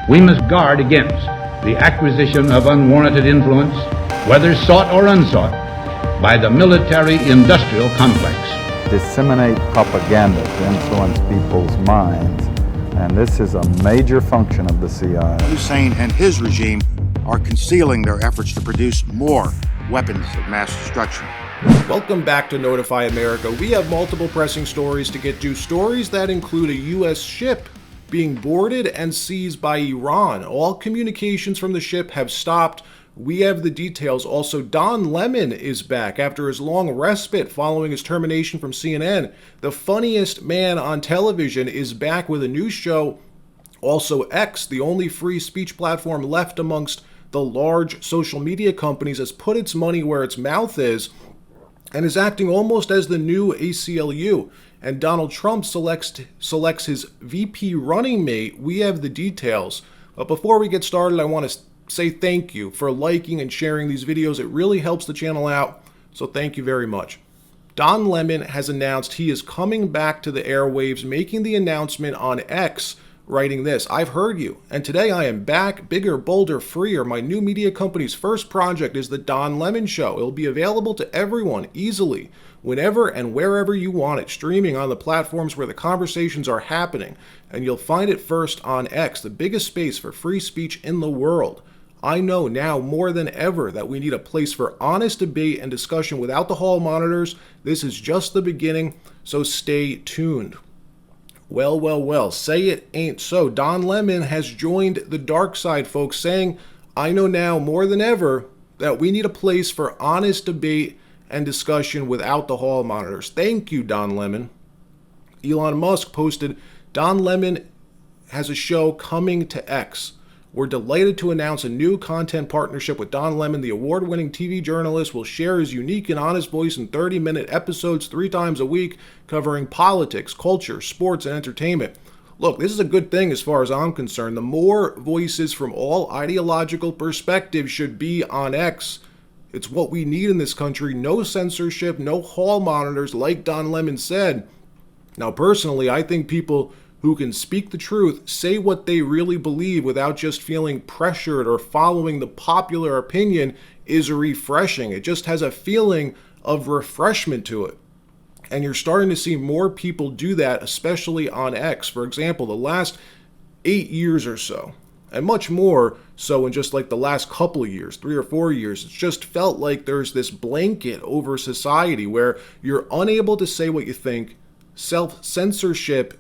We must guard against the acquisition of unwarranted influence, whether sought or unsought, by the military-industrial complex. Disseminate propaganda to influence people's minds, and this is a major function of the CIA. Hussein and his regime are concealing their efforts to produce more weapons of mass destruction. Welcome back to Notify America. We have multiple pressing stories to get to, stories that include a U.S. ship being boarded and seized by Iran. All communications from the ship have stopped. We have the details. Also, Don Lemon is back after his long respite following his termination from CNN. The funniest man on television is back with a new show. Also, X, the only free speech platform left amongst the large social media companies, has put its money where its mouth is and is acting almost as the new ACLU. And Donald Trump selects his VP running mate. We have the details. But before we get started, I want to say thank you for liking and sharing these videos. It really helps the channel out, so thank you very much. Don Lemon has announced he is coming back to the airwaves, making the announcement on X, writing this: "I've heard you, and today I am back, bigger, bolder, freer. My new media company's first project is the Don Lemon Show. It'll be available to everyone easily, whenever and wherever you want it, streaming on the platforms where the conversations are happening, and you'll find it first on X, the biggest space for free speech in the world. I know now more than ever that we need a place for honest debate and discussion without the hall monitors. This is just the beginning, so stay tuned." Well, say it ain't so. Don Lemon has joined the dark side, folks, saying, "I know now more than ever that we need a place for honest debate and discussion without the hall monitors." Thank you, Don Lemon. Elon Musk posted, "Don Lemon has a show coming to X. We're delighted to announce a new content partnership with Don Lemon. The award-winning TV journalist will share his unique and honest voice in 30-minute episodes 3 times a week, covering politics, culture, sports, and entertainment." Look, this is a good thing as far as I'm concerned. The more voices from all ideological perspectives should be on X. It's what we need in this country. No censorship, no hall monitors, like Don Lemon said. Now, personally, I think people who can speak the truth, say what they really believe without just feeling pressured or following the popular opinion, is refreshing. It just has a feeling of refreshment to it. And you're starting to see more people do that, especially on X. For example, the last 8 years or so, and much more so in just like the last couple of years, 3 or 4 years, it's just felt like there's this blanket over society where you're unable to say what you think. Self-censorship,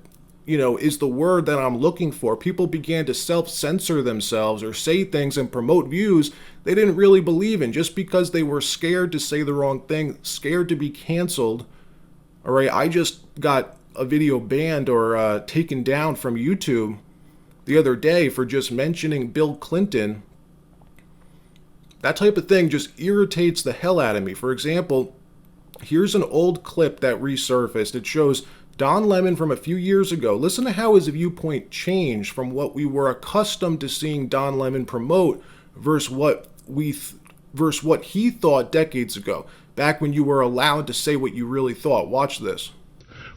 is the word that I'm looking for. People began to self-censor themselves or say things and promote views they didn't really believe in just because they were scared to say the wrong thing, scared to be canceled. All right, I just got a video banned or taken down from YouTube the other day for just mentioning Bill Clinton. That type of thing just irritates the hell out of me. For example, here's an old clip that resurfaced. It shows Don Lemon from a few years ago. Listen to how his viewpoint changed from what we were accustomed to seeing Don Lemon promote versus what he thought decades ago, back when you were allowed to say what you really thought. Watch this.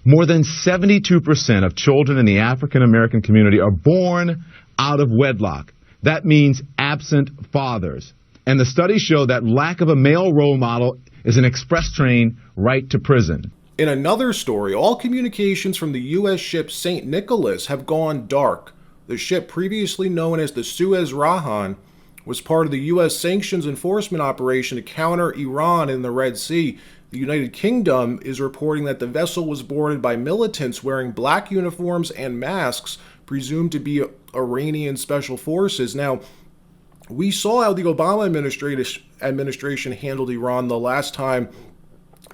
More than 72% of children in the African American community are born out of wedlock. That means absent fathers. And the studies show that lack of a male role model is an express train right to prison. In another story, all communications from the U.S. ship St. Nicholas have gone dark. The ship, previously known as the Suez Rahan, was part of the U.S. sanctions enforcement operation to counter Iran in the Red Sea. The United Kingdom is reporting that the vessel was boarded by militants wearing black uniforms and masks, presumed to be Iranian special forces. Now, we saw how the Obama administration handled Iran the last time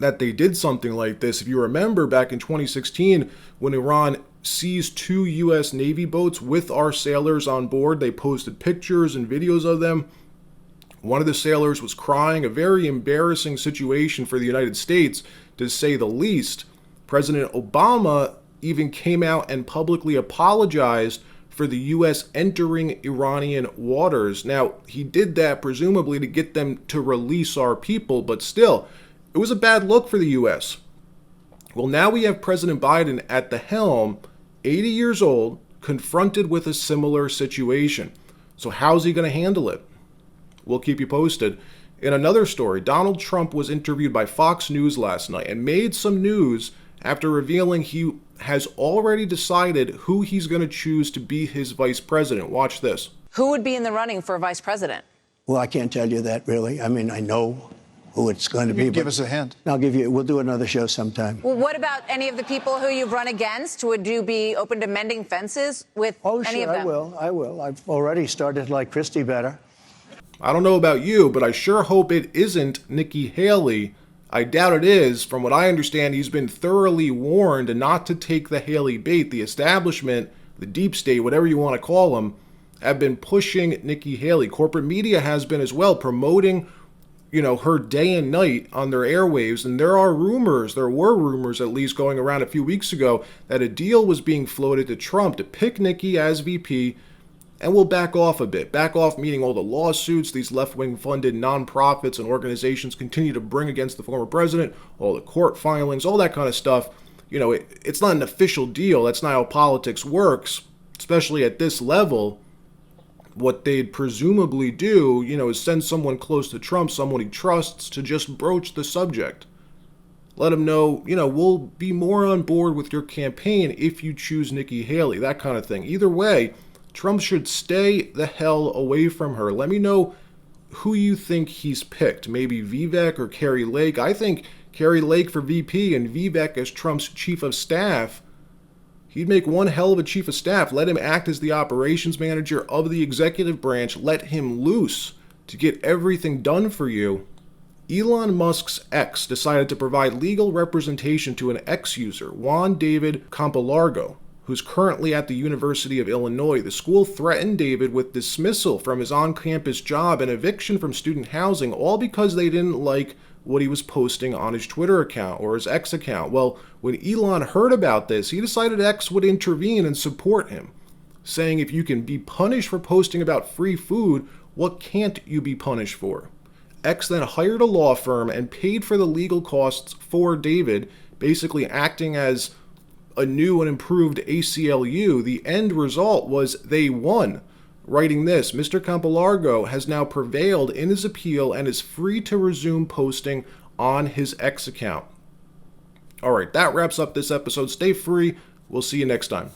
that they did something like this. If you remember, back in 2016, when Iran seized 2 U.S. Navy boats with our sailors on board, they posted pictures and videos of them. One of the sailors was crying, a very embarrassing situation for the United States, to say the least. President Obama even came out and publicly apologized for the U.S. entering Iranian waters. Now, he did that presumably to get them to release our people, but still, it was a bad look for the U.S. Well, now we have President Biden at the helm, 80 years old, confronted with a similar situation. So how's he going to handle it? We'll keep you posted. In another story, Donald Trump was interviewed by Fox News last night and made some news after revealing he has already decided who he's going to choose to be his vice president. Watch this. Who would be in the running for vice president? Well, I can't tell you that, really. I mean, I know who it's going to be. Give us a hint. We'll do another show sometime. Well, what about any of the people who you've run against? Would you be open to mending fences with any of them? I will. I've already started to like Christie better. I don't know about you, but I sure hope it isn't Nikki Haley. I doubt it is. From what I understand, he's been thoroughly warned not to take the Haley bait. The establishment, the deep state, whatever you want to call them, have been pushing Nikki Haley. Corporate media has been as well, promoting, her day and night on their airwaves. And there were rumors at least going around a few weeks ago that a deal was being floated to Trump to pick Nikki as VP. And we'll back off a bit. Back off meaning all the lawsuits these left-wing funded nonprofits and organizations continue to bring against the former president, all the court filings, all that kind of stuff. It's not an official deal. That's not how politics works, especially at this level. What they'd presumably do, is send someone close to Trump, someone he trusts, to just broach the subject. Let him know, we'll be more on board with your campaign if you choose Nikki Haley, that kind of thing. Either way, Trump should stay the hell away from her. Let me know who you think he's picked. Maybe Vivek or Kari Lake. I think Kari Lake for VP and Vivek as Trump's chief of staff. He'd make one hell of a chief of staff. Let him act as the operations manager of the executive branch. Let him loose to get everything done for you. Elon Musk's X decided to provide legal representation to an X user, Juan David Campolargo, who's currently at the University of Illinois. The school threatened David with dismissal from his on-campus job and eviction from student housing, all because they didn't like what he was posting on his Twitter account or his X account. Well, when Elon heard about this, he decided X would intervene and support him, saying if you can be punished for posting about free food, what can't you be punished for? X then hired a law firm and paid for the legal costs for David, basically acting as a new and improved ACLU. The end result was they won. Writing this, Mr. Campolargo has now prevailed in his appeal and is free to resume posting on his X account. All right, that wraps up this episode. Stay free. We'll see you next time.